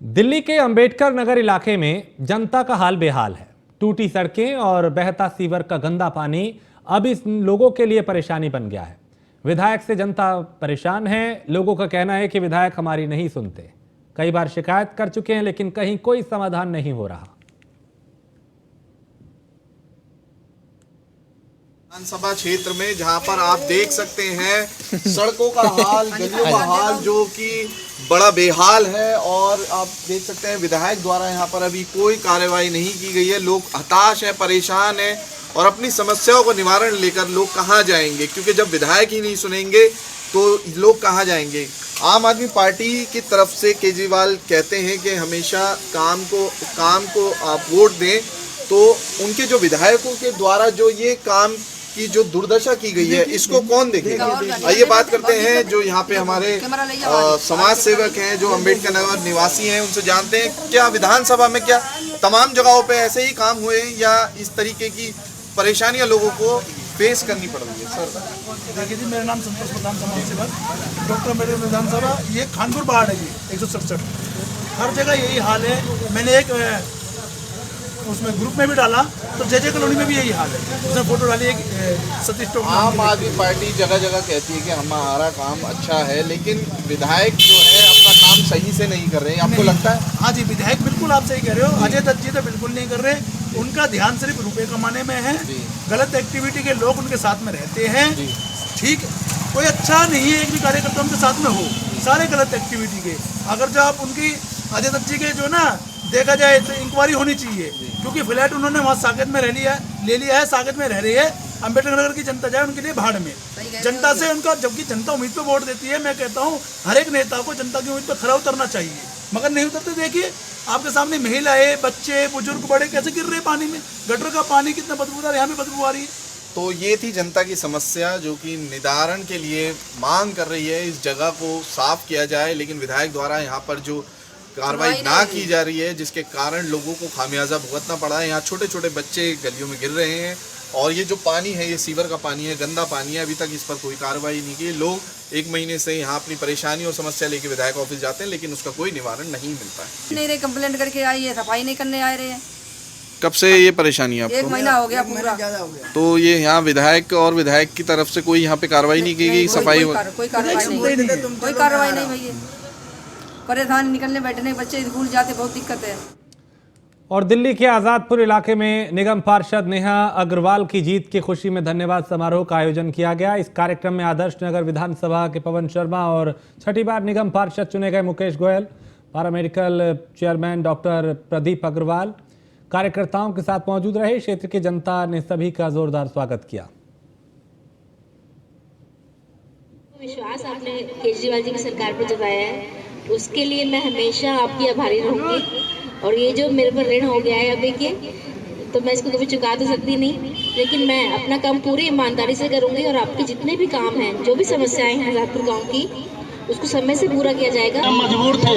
दिल्ली के अंबेडकर नगर इलाके में जनता का हाल बेहाल है। टूटी सड़कें और बहता सीवर का गंदा पानी अब इस लोगों के लिए परेशानी बन गया है। विधायक से जनता परेशान है। लोगों का कहना है कि विधायक हमारी नहीं सुनते। कई बार शिकायत कर चुके हैं लेकिन कहीं कोई समाधान नहीं हो रहा। विधानसभा क्षेत्र में जहां पर आप देख सकते हैं सड़कों का हाल, गलियों का हाल जो कि बड़ा बेहाल है। और आप देख सकते हैं विधायक द्वारा यहां पर अभी कोई कार्रवाई नहीं की गई है। लोग हताश हैं, परेशान हैं और अपनी समस्याओं को निवारण लेकर लोग कहां जाएंगे, क्योंकि जब विधायक ही नहीं सुनेंगे तो लोग कहां जाएंगे। आम आदमी पार्टी की तरफ से केजरीवाल कहते हैं कि हमेशा काम को आप वोट दें, तो उनके जो विधायकों के द्वारा जो ये काम की जो दुर्दशा की गई है इसको कौन देखेगा। आइए बात करते हैं जो यहाँ पे हमारे समाज सेवक हैं, जो अंबेडकर नगर निवासी हैं, उनसे जानते हैं क्या विधानसभा में क्या तमाम जगहों पे ऐसे ही काम हुए या इस तरीके की परेशानियां लोगों को फेस करनी पड़ रही है। सर देखिए जी, मेरा नाम संतोष प्रधान, समाज सेवक डॉक्टर अम्बेडकर विधानसभा। ये खानपुर बाढ़ है, ये 167 हर जगह यही हाल है। मैंने एक उसमें ग्रुप में भी डाला तो जे कॉलोनी में भी यही हाल है, उसने फोटो डाली एक सतीश टोक। आम आदमी पार्टी जगह जगह कहती है कि हमारा काम अच्छा है, लेकिन विधायक जो है अपना काम सही से नहीं कर रहे हैं, आपको लगता है? हाँ जी, विधायक बिल्कुल आप सही कह रहे हो। अजय दत्त जी तो बिल्कुल नहीं कर रहे, उनका ध्यान सिर्फ रुपए कमाने में है। गलत एक्टिविटी के लोग उनके साथ में रहते हैं। ठीक, कोई अच्छा नहीं है एक भी कार्यकर्ता उनके साथ में हो, सारे गलत एक्टिविटी के। अगर जो आप उनकी अजय दत्त जी के जो ना देखा जाए तो इंक्वायरी होनी चाहिए, क्योंकि फ्लैट उन्होंने वहाँ साकेत में ले लिया है, साकेत में रह रही है। अंबेडकर नगर की जनता जाए उनके लिए भाड़ में, जनता से उनका, जबकि जनता उम्मीद पे वोट देती है। मैं कहता हूँ हर एक नेता को जनता की उम्मीद पे खरा उतरना चाहिए, मगर नहीं उतरते। देखिए आपके सामने महिलाएं, बच्चे, बुजुर्ग, बड़े कैसे गिर रहे पानी में। गटर का पानी कितना बदबूदार, यहाँ भी बदबू आ रही है। तो ये थी जनता की समस्या जो कि निदारण के लिए मांग कर रही है, इस जगह को साफ किया जाए। लेकिन विधायक द्वारा यहाँ पर जो कार्रवाई ना की जा रही है, जिसके कारण लोगों को खामियाजा भुगतना पड़ा है। यहाँ छोटे छोटे बच्चे गलियों में गिर रहे हैं और ये जो पानी है, ये सीवर का पानी है, गंदा पानी है। अभी तक इस पर कोई कार्रवाई नहीं की। लोग 1 महीने से यहाँ अपनी परेशानी और समस्या लेके विधायक ऑफिस जाते हैं, लेकिन उसका कोई निवारण नहीं मिलता है। नहीं रहे, कंप्लेंट करके आई है, सफाई नहीं करने आ रहे हैं। कब से ये परेशानी है आपको? 1 महीना हो गया पूरा। तो ये यहाँ विधायक और विधायक की तरफ से कोई यहाँ पे कार्रवाई नहीं की गई, सफाई? कोई कार्रवाई नहीं भैया। परेशान निकलने बैठने, बच्चे स्कूल जाते, बहुत दिक्कत है। और दिल्ली के आज़ादपुर इलाके में निगम पार्षद नेहा अग्रवाल की जीत की खुशी में धन्यवाद समारोह का आयोजन किया गया। इस कार्यक्रम में आदर्श नगर विधानसभा के पवन शर्मा और छठी बार निगम पार्षद चुने गए Mukesh Goyal, paramedical chairman doctor Pradeep Agarwal कार्यकर्ताओं के साथ मौजूद रहे। क्षेत्र की जनता ने सभी का जोरदार स्वागत किया। विश्वास आपने केजरीवाल जी की सरकार पर जताया है, उसके लिए मैं हमेशा आपकी आभारी रहूंगी। और ये जो मेरे पर ऋण हो गया है अभी के, तो मैं इसको कभी चुका तो सकती नहीं, लेकिन मैं अपना काम पूरी ईमानदारी से करूंगी। और आपके जितने भी काम हैं, जो भी समस्याएं हैं आज़ादपुर गांव की, उसको समय से पूरा किया जाएगा। हम मजबूर थे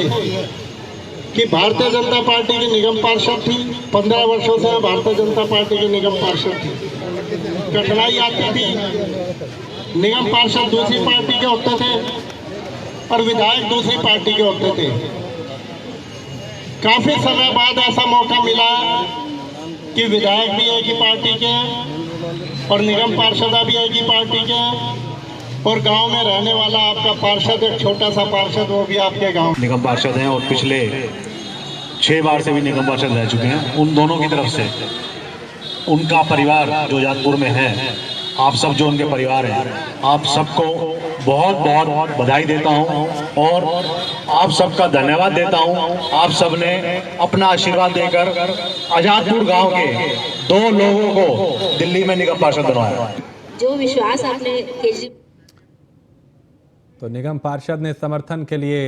कि भारतीय जनता पार्टी की निगम पार्षद थी, 15 वर्षों से भारतीय जनता पार्टी की निगम पार्षद थी। कठिनाई आती थी, निगम पार्षद दूसरी पार्टी के होते थे और विधायक दूसरी पार्टी के होते थे। काफी समय बाद ऐसा मौका मिला कि विधायक भी एक ही पार्टी के और निगम पार्षद भी एक ही पार्टी के, और गांव में रहने वाला आपका पार्षद, एक छोटा सा पार्षद, वो भी आपके गांव निगम पार्षद हैं और पिछले 6 बार से भी निगम पार्षद रह चुके हैं। उन दोनों की तरफ से उनका परिवार जो आज़ादपुर में है, आप सब जो उनके परिवार हैं, आप सबको बहुत बहुत बधाई देता हूं और आप सबका धन्यवाद देता हूं। आप सब ने अपना आशीर्वाद देकर आज़ादपुर गांव के 2 लोगों को दिल्ली में निगम पार्षद बनवाया। जो विश्वास आपने केजरीवाल, तो निगम पार्षद ने समर्थन के लिए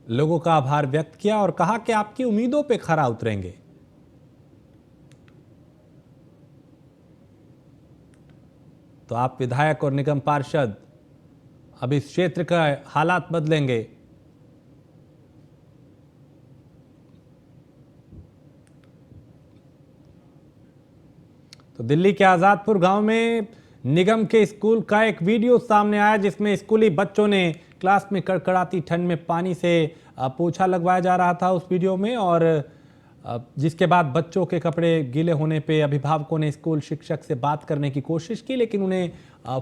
लोगों का आभार व्यक्त किया और कहा कि आपकी उम्मीदों पे खरा उतरेंगे। तो आप विधायक और निगम पार्षद अब इस क्षेत्र का हालात बदलेंगे। तो दिल्ली के आज़ादपुर गांव में निगम के स्कूल का एक वीडियो सामने आया जिसमें स्कूली बच्चों ने क्लास में कड़कड़ाती ठंड में पानी से पोछा लगवाया जा रहा था उस वीडियो में, और जिसके बाद बच्चों के कपड़े गीले होने पे अभिभावकों ने स्कूल शिक्षक से बात करने की कोशिश की, लेकिन उन्हें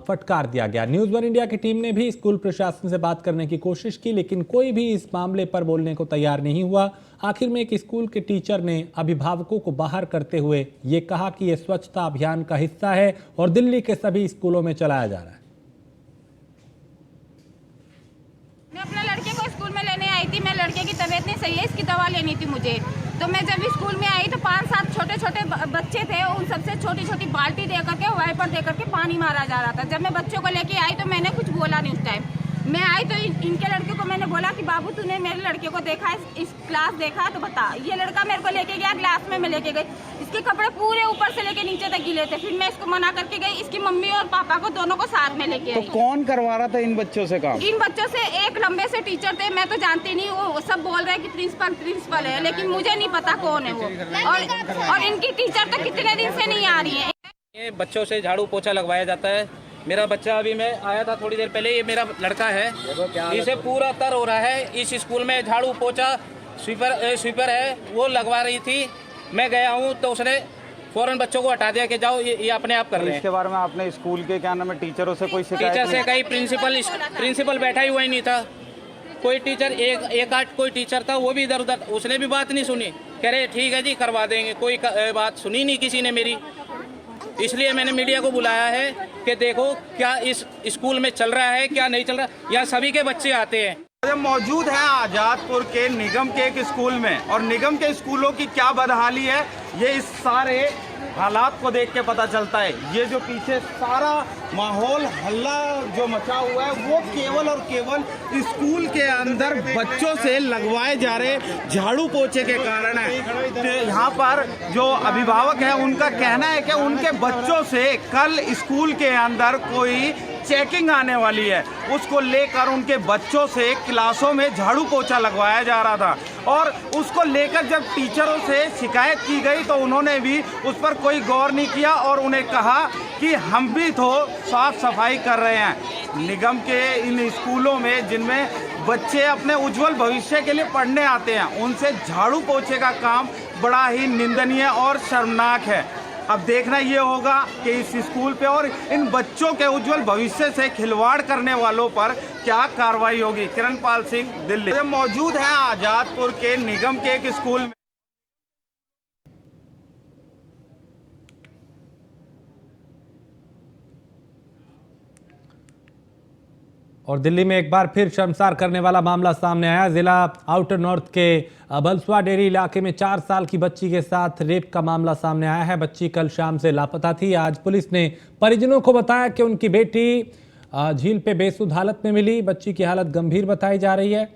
फटकार दिया गया। न्यूज़ वन इंडिया की टीम ने भी स्कूल प्रशासन से बात करने की कोशिश की, लेकिन कोई भी इस मामले पर बोलने को तैयार नहीं हुआ। आखिर में एक स्कूल के टीचर ने अभिभावकों को बाहर करते हुए ये कहा कि यह स्वच्छता अभियान का हिस्सा है और दिल्ली के सभी स्कूलों में चलाया जा रहा है। मैं अपने लड़के को स्कूल में लेने आई थी। मेरे लड़के की तबीयत नहीं सही है, इसकी दवा लेनी थी मुझे। तो मैं जब स्कूल में आई तो 5-7 छोटे छोटे बच्चे थे, उन सबसे छोटी छोटी बाल्टी दे करके वाइपर दे करके पानी मारा जा रहा था। जब मैं बच्चों को लेके आई तो मैंने कुछ बोला नहीं उस टाइम। मैं आई तो इनके लड़के को मैंने बोला कि बाबू तूने मेरे लड़के को देखा है, इस क्लास देखा तो बता। ये लड़का मेरे को लेके गया क्लास में, मैं लेके गई। इसके कपड़े पूरे ऊपर से लेके नीचे तक गीले थे। फिर मैं इसको मना करके गई, इसकी मम्मी और पापा को दोनों को साथ में लेके आई। तो कौन करवा रहा था इन बच्चों से काम? इन बच्चों से एक लंबे से टीचर थे, मैं तो जानती नहीं, वो सब बोल रहे हैं कि प्रिंसिपल है, लेकिन मुझे नहीं पता कौन है वो। और इनकी टीचर तो कितने दिन से नहीं आ रही है। ये बच्चों से झाड़ू पोछा लगवाया जाता है। मेरा बच्चा अभी मैं आया था थोड़ी देर पहले, ये मेरा लड़का है, इसे पूरा तर हो रहा है। इस स्कूल में झाड़ू पोछा स्वीपर है वो लगवा रही थी। मैं गया हूँ तो उसने फौरन बच्चों को हटा दिया कि जाओ ये अपने आप कर रहे हैं। इसके बारे में आपने स्कूल के क्या नाम है टीचरों से कोई शिकायत? टीचर से कहीं प्रिंसिपल बैठा ही हुआ ही नहीं था। कोई टीचर एक आठ कोई टीचर था वो भी इधर उधर, उसने भी बात नहीं सुनी। कह रहे ठीक है जी करवा देंगे, कोई बात सुनी नहीं किसी ने मेरी। इसलिए मैंने मीडिया को बुलाया है कि देखो क्या इस स्कूल में चल रहा है क्या नहीं चल रहा। यहाँ सभी के बच्चे आते हैं। मौजूद है आजादपुर के निगम के एक स्कूल में, और निगम के स्कूलों की क्या बदहाली है ये इस सारे हालात को देख के पता चलता है। ये जो पीछे सारा माहौल हल्ला जो मचा हुआ है वो केवल और केवल स्कूल के अंदर बच्चों से लगवाए जा रहे झाड़ू पोछे के कारण है। यहाँ पर जो अभिभावक है उनका कहना है कि उनके बच्चों से कल स्कूल के अंदर कोई चेकिंग आने वाली है, उसको लेकर उनके बच्चों से क्लासों में झाड़ू पोछा लगवाया जा रहा था। और उसको लेकर जब टीचरों से शिकायत की गई तो उन्होंने भी उस पर कोई गौर नहीं किया और उन्हें कहा कि हम भी तो साफ सफाई कर रहे हैं। निगम के इन स्कूलों में जिनमें बच्चे अपने उज्जवल भविष्य के लिए पढ़ने आते हैं, उनसे झाड़ू पोछे का काम बड़ा ही निंदनीय और शर्मनाक है। अब देखना ये होगा कि इस स्कूल पे और इन बच्चों के उज्जवल भविष्य से खिलवाड़ करने वालों पर क्या कार्रवाई होगी। किरणपाल सिंह, दिल्ली। मौजूद है आजादपुर के निगम के एक स्कूल में। और दिल्ली में एक बार फिर शर्मसार करने वाला मामला सामने आया। जिला आउटर नॉर्थ के बलसुआ डेरी इलाके में 4 साल की बच्ची के साथ रेप का मामला सामने आया है। बच्ची कल शाम से लापता थी। आज पुलिस ने परिजनों को बताया कि उनकी बेटी झील पे बेसुध हालत में मिली। बच्ची की हालत गंभीर बताई जा रही है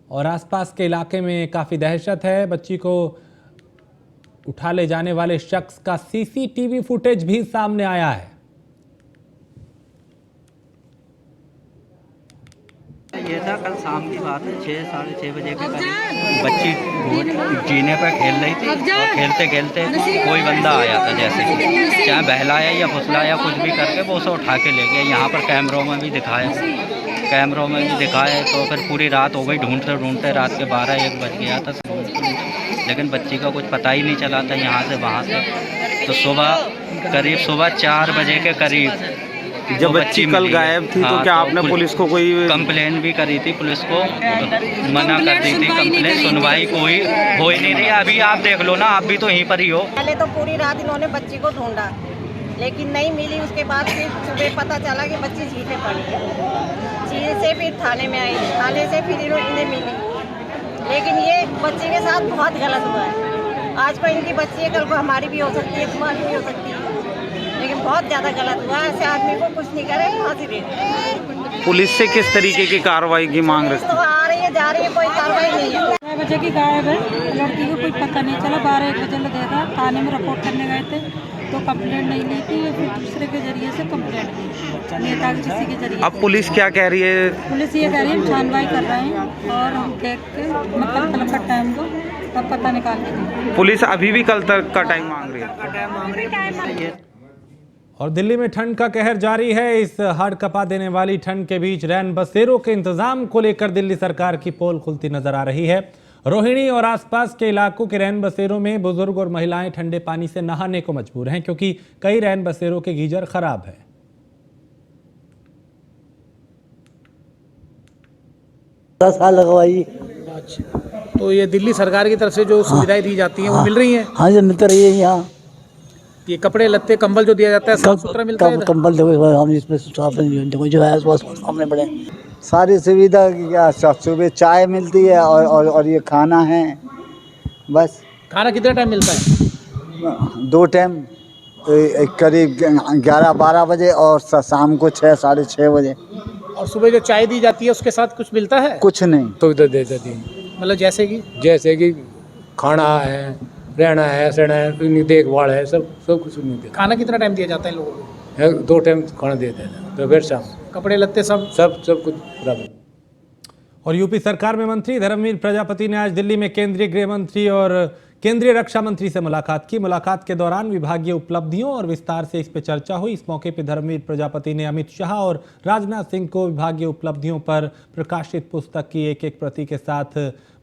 और आसपास के इलाके में काफ़ी दहशत है। बच्ची को उठा ले जाने वाले शख्स का सीसीटीवी फुटेज भी सामने आया है। ये था कल शाम की बात है, 6-6:30 बजे के करीब बच्ची जीने पर खेल रही थी और खेलते खेलते कोई बंदा आया था, जैसे चाहे बहलाया या फुसलाया कुछ भी करके वो उसे उठा के ले गया। यहाँ पर कैमरों में भी दिखाया तो फिर पूरी रात हो गई ढूंढते ढूंढते, रात के 12-1 बज गया था, लेकिन बच्ची का कुछ पता ही नहीं चला था यहाँ से वहाँ से। तो सुबह 4 बजे के करीब जब बच्ची कल गायब थी तो क्या आपने पुलिस को कोई कंप्लेन भी करी थी? पुलिस को मना कर दी थी कंप्लेन, सुनवाई कोई हो ही नहीं रही। अभी आप देख लो ना, आप भी तो यहीं पर ही हो। पहले तो पूरी रात इन्होंने बच्ची को ढूंढा लेकिन नहीं मिली। उसके बाद फिर सुबह पता चला कि बच्ची झील पे पड़ी है। झील से फिर थाने में आई, थाने से फिर इन्हें मिली। लेकिन ये बच्ची के साथ बहुत गलत हुआ है। आज को इनकी बच्ची है, कल को हमारी भी हो सकती है, तुम्हारी भी हो सकती है, लेकिन बहुत ज़्यादा गलत हुआ। ऐसे आदमी को कुछ नहीं करे, फांसी दे दे। पुलिस से किस तरीके की कार्रवाई की मांग रही? तो आ रही है, जा रही है, कोई कार्रवाई नहीं है। 6 बजे की गायब है लड़की को, कोई पता नहीं चला। 12-1 बजे देखा, थाने में रिपोर्ट करने गए थे तो कंप्लेंट नहीं ली थी, फिर दूसरे के जरिए से कंप्लेंट की, नेता किसी के जरिए। अब पुलिस क्या कह रही है? पुलिस ये कह रही है छानवाई कर रहे हैं और हम देख के कल का टाइम दो तब पता निकाल के देंगे। पुलिस अभी भी कल तक का टाइम मांग रही है। और दिल्ली में ठंड का कहर जारी है। इस हाड़ कपा देने वाली ठंड के बीच रैन बसेरों के इंतजाम को लेकर दिल्ली सरकार की पोल खुलती नजर आ रही है। रोहिणी और आसपास के इलाकों के रैन बसेरों में बुजुर्ग और महिलाएं ठंडे पानी से नहाने को मजबूर हैं, क्योंकि कई रैन बसेरों के गीजर खराब है। लगवाई। तो ये दिल्ली सरकार की तरफ से जो सुविधाएं दी जाती हैं वो मिल रही हैं? हाँ जी, मिलता रही है यहाँ। ये कपड़े लत्ते कंबल जो दिया जाता है साफ सुथरा मिलता है? कंबल देखो हम इसमें साफ जो है सामने पड़े सारी सुविधा की क्या, सुबह चाय मिलती है और ये खाना है बस। खाना कितने टाइम मिलता है? 2 टाइम, करीब 11-12 बजे और शाम को 6-6:30 बजे। और सुबह जो चाय दी जाती है उसके साथ कुछ मिलता है? कुछ नहीं। तो इधर दे देती है, मतलब जैसे कि खाना है, रहना है, सहना है, देखभाल है, सब कुछ नहीं देते। खाना कितना टाइम दिया जाता है लोगों को? 2 टाइम खाना देते हैं, दोपहर शाम। कपड़े लत्ते सब कुछ बराबर। और यूपी सरकार में मंत्री धर्मवीर प्रजापति ने आज दिल्ली में केंद्रीय गृह मंत्री और केंद्रीय रक्षा मंत्री से मुलाकात की। मुलाकात के दौरान विभागीय उपलब्धियों और विस्तार से इस पर चर्चा हुई। इस मौके पर धर्मवीर प्रजापति ने अमित शाह और राजनाथ सिंह को विभागीय उपलब्धियों पर प्रकाशित पुस्तक की एक प्रति के साथ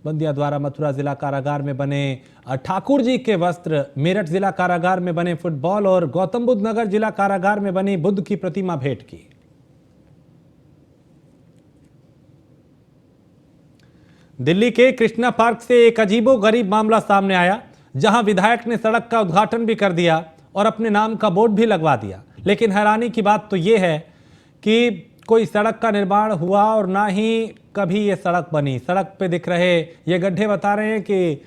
बंदिया द्वारा मथुरा जिला कारागार में बने ठाकुर जी के वस्त्र, मेरठ जिला कारागार में बने फुटबॉल और गौतम बुद्ध नगर जिला कारागार में बनी बुद्ध की प्रतिमा भेंट की। दिल्ली के कृष्णा पार्क से एक अजीबोगरीब मामला सामने आया, जहां विधायक ने सड़क का उद्घाटन भी कर दिया और अपने नाम का बोर्ड भी लगवा दिया। लेकिन हैरानी की बात तो यह है कि कोई सड़क का निर्माण हुआ और ना ही कभी ये सड़क बनी। सड़क पे दिख रहे ये गड्ढे बता रहे हैं कि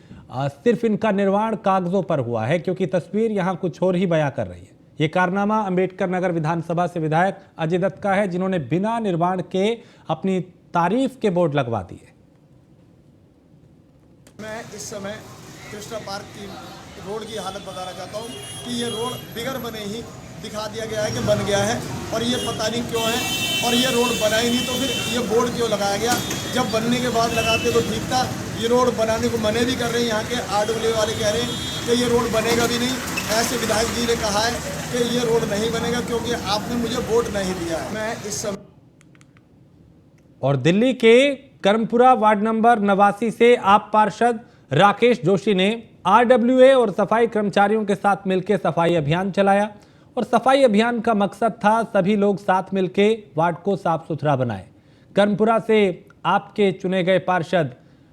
सिर्फ इनका निर्माण कागजों पर हुआ है, क्योंकि तस्वीर यहाँ कुछ और ही बयां कर रही है। ये कारनामा अंबेडकर नगर विधानसभा से विधायक अजय दत्त का है, जिन्होंने बिना निर्माण के अपनी तारीफ के बोर्ड लगवा दिए। मैं इस समय कृष्णा पार्क की रोड की हालत बताना चाहता हूँ कि ये रोड बिगड़ बने ही दिखा दिया गया है कि बन गया है, और ये पता नहीं क्यों है। और ये रोड बना ही नहीं तो फिर ये बोर्ड क्यों लगाया गया? जब बनने के बाद लगाते तो ठीक था। ये रोड बनाने को मने भी कर रहे हैं, यहाँ के RWA वाले कह रहे हैं कि ये रोड बनेगा भी नहीं। ऐसे विधायक जी ने कहा है कि ये रोड नहीं बनेगा क्योंकि आपने मुझे वोट नहीं दिया है। मैं इस समय और दिल्ली के कर्मपुरा वार्ड नंबर 89 से आप पार्षद राकेश जोशी ने RWA और सफाई कर्मचारियों के साथ मिलकर सफाई अभियान चलाया। और सफाई अभियान का मकसद था सभी लोग साथ मिलकर वार्ड को साफ सुथरा बनाएं। कर्मपुरा से आपके चुने गए पार्षद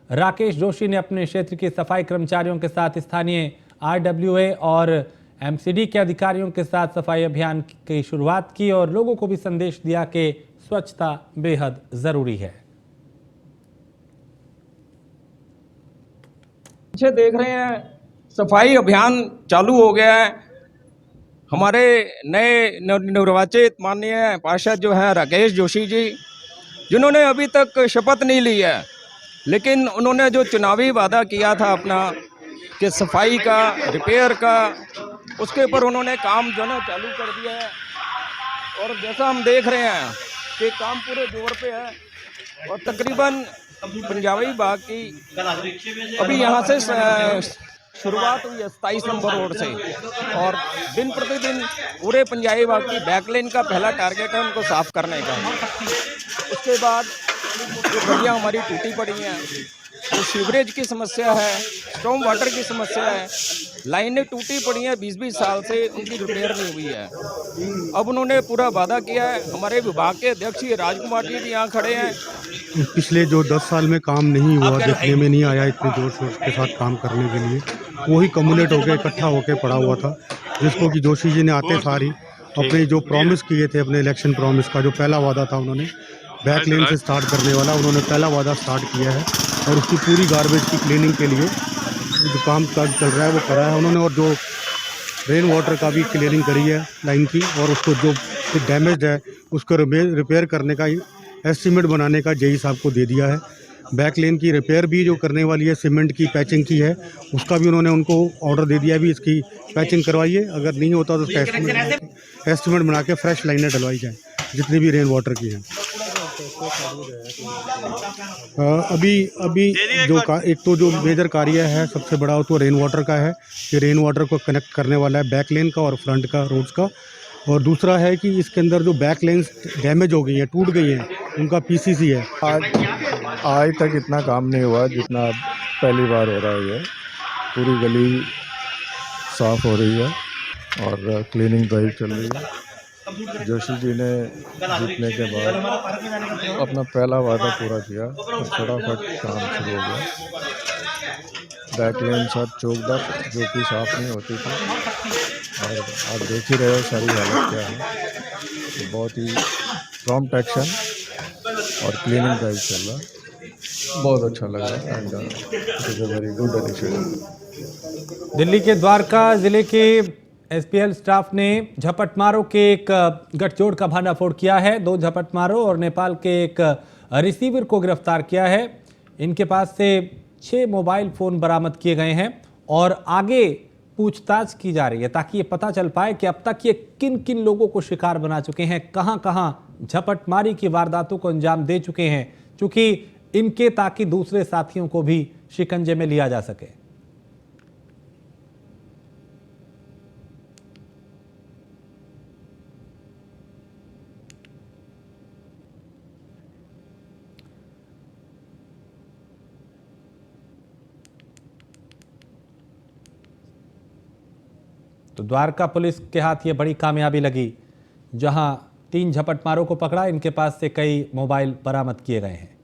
राकेश जोशी ने अपने क्षेत्र की सफाई कर्मचारियों के साथ स्थानीय RWA और MCD के अधिकारियों के साथ सफाई अभियान की शुरुआत की और लोगों को भी संदेश दिया कि स्वच्छता बेहद जरूरी है। पीछे देख रहे हैं सफाई अभियान चालू हो गया है। हमारे नए निर्वाचित माननीय पार्षद जो हैं राकेश जोशी जी, जिन्होंने अभी तक शपथ नहीं ली है, लेकिन उन्होंने जो चुनावी वादा किया था अपना कि सफाई का, रिपेयर का, उसके ऊपर उन्होंने काम जो है चालू कर दिया है। और जैसा हम देख रहे हैं कि काम पूरे जोर पे है और तकरीबन पंजाबी बाग की अभी यहाँ से शुरुआत हुई है 27 नंबर रोड से, और दिन प्रतिदिन पूरे पंजाबी बाग की बैक लेन का पहला टारगेट है उनको साफ करने का। उसके बाद जो गलियाँ हमारी टूटी पड़ी हैं, तो सीवरेज की समस्या है, स्टॉर्म वाटर की समस्या है, लाइनें टूटी पड़ी हैं 20-20 साल से, उनकी रिपेयर नहीं हुई है। अब उन्होंने पूरा वादा किया है। हमारे विभाग के अध्यक्ष राजकुमार जी भी यहाँ खड़े हैं। पिछले जो 10 साल में काम नहीं हुआ, देखने में नहीं आया इतने जोर शोर के साथ काम करने के लिए, वही कम्युलेट होकर इकट्ठा होकर पड़ा हुआ था, जिसको कि जोशी जी ने आते सारी अपने जो प्रॉमिस किए थे, अपने इलेक्शन प्रॉमिस का जो पहला वादा था, उन्होंने बैक लेन से स्टार्ट करने वाला उन्होंने पहला वादा स्टार्ट किया है। और उसकी पूरी गार्बेज की क्लीनिंग के लिए जो काम काज चल रहा है वो करा है उन्होंने। और जो रेन वाटर का भी क्लियरिंग करी है लाइन की, और उसको जो डैमेज है उसको रिपेयर करने का एस्टीमेट बनाने का जेई साहब को दे दिया है। बैक लेन की रिपेयर भी जो करने वाली है, सीमेंट की पैचिंग की है, उसका भी उन्होंने उनको ऑर्डर दे दिया भी इसकी पैचिंग करवाइए, अगर नहीं होता तो उसका एस्टीमेट बना के फ्रेश लाइनें डलवाई जाएँ जितनी भी रेन वाटर की हैं। अभी एक तो जो मेजर कार्य है सबसे बड़ा तो रेन वाटर का है कि रेन वाटर को कनेक्ट करने वाला है बैक लेन का और फ्रंट का रोड्स का। और दूसरा है कि इसके अंदर जो बैक लेंस डैमेज हो गई हैं, टूट गई हैं, उनका पीसीसी है। आज तक इतना काम नहीं हुआ जितना पहली बार हो रहा है। ये पूरी गली साफ हो रही है और क्लीनिंग ड्राइव चल रही है। जोशी जी ने जीतने के बाद अपना पहला वादा पूरा किया और फटाफट काम शुरू हो गया। बैक लेन सब चौकदार जो कि साफ नहीं होती थी और आप देख ही रहे हो सारी हालत क्या है। तो बहुत ही प्रॉम्प्ट एक्शन और क्लीनिंग ड्राइव चल रहा है। बहुत अच्छा लग रहा है and it is a very good initiative. Delhi के द्वारका जिले के एसपीएल स्टाफ ने झपटमारों के एक गठजोड़ का भांडाफोड़ किया है। 2 झपटमारों और नेपाल के एक रिसीवर को गिरफ्तार किया है। इनके पास से 6 मोबाइल फ़ोन बरामद किए गए हैं और आगे पूछताछ की जा रही है ताकि ये पता चल पाए कि अब तक ये किन किन लोगों को शिकार बना चुके हैं, कहां कहां झपटमारी की वारदातों को अंजाम दे चुके हैं, चूंकि इनके ताकि दूसरे साथियों को भी शिकंजे में लिया जा सके। तो द्वारका पुलिस के हाथ ये बड़ी कामयाबी लगी, जहां 3 झपटमारों को पकड़ा। इनके पास से कई मोबाइल बरामद किए गए हैं।